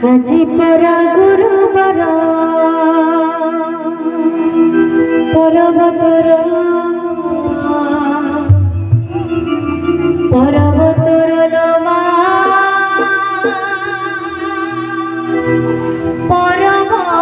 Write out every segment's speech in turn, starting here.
আজি পরা গুরুবার পর্বতর পর্বতর লোমা পর্বতর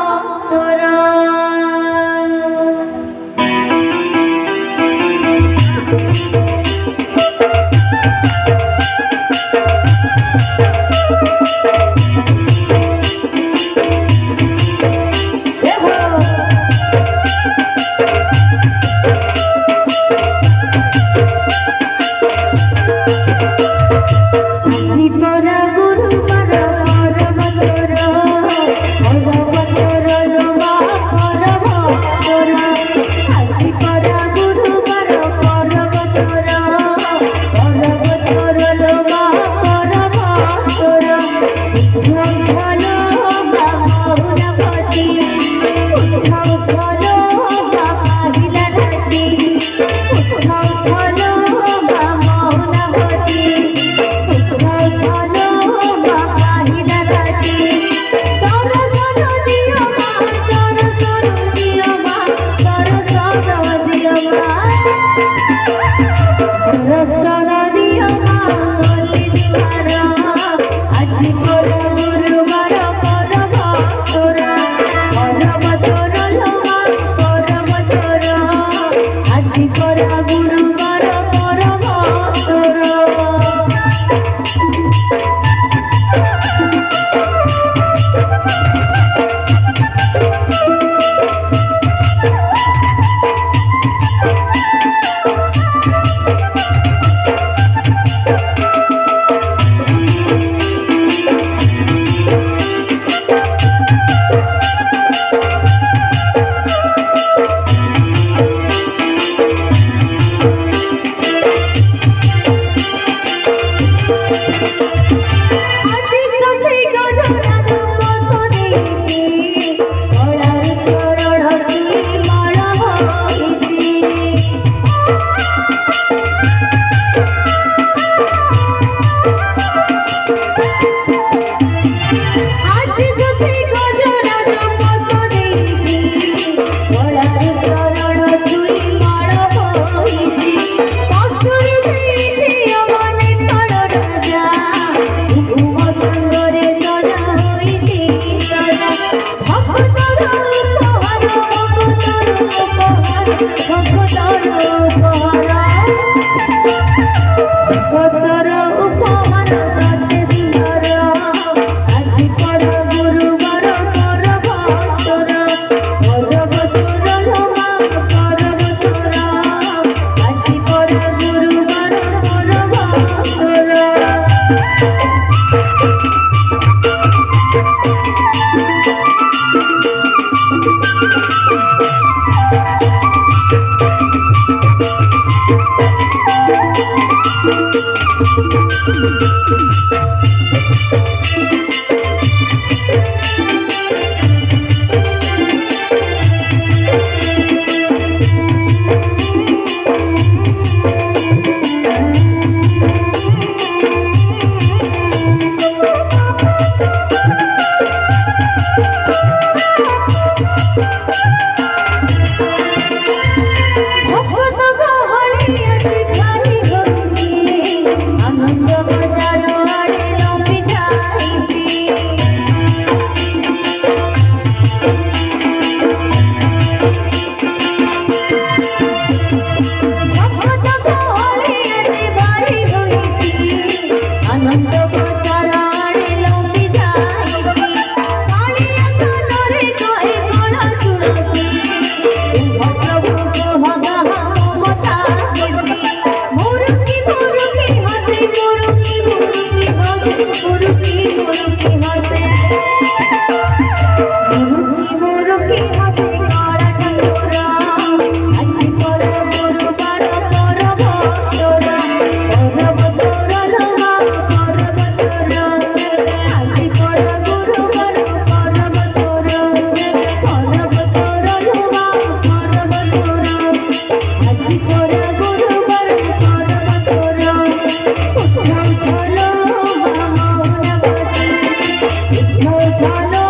মোর ভালো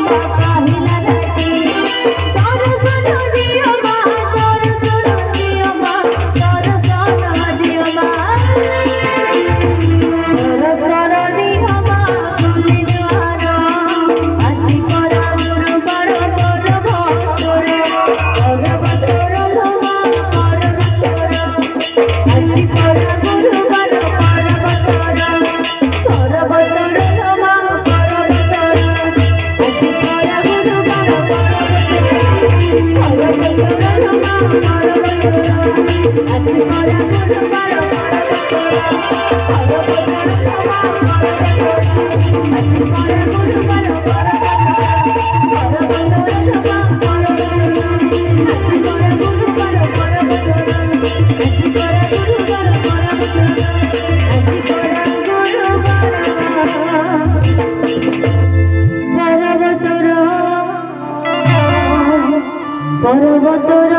মা পাহিলা রাতি তোর সোনা দিও মা তোর সোনা দিও মা তোর সোনা দিও মা তোর সোনা দিও মা তুমি দুয়ার আজি করা গুরু বড় তোর ভক্তর তোর ভক্তর মা তোর ভক্তর আজি করা গুরু বড় তোর ভক্তর তোর ভক্তর মা তোর ভক্তর আজি করা গুরু বড় তোর ভক্তর মা তোর ভক্তর আজি করা গুরু বড় তোর পর্বতর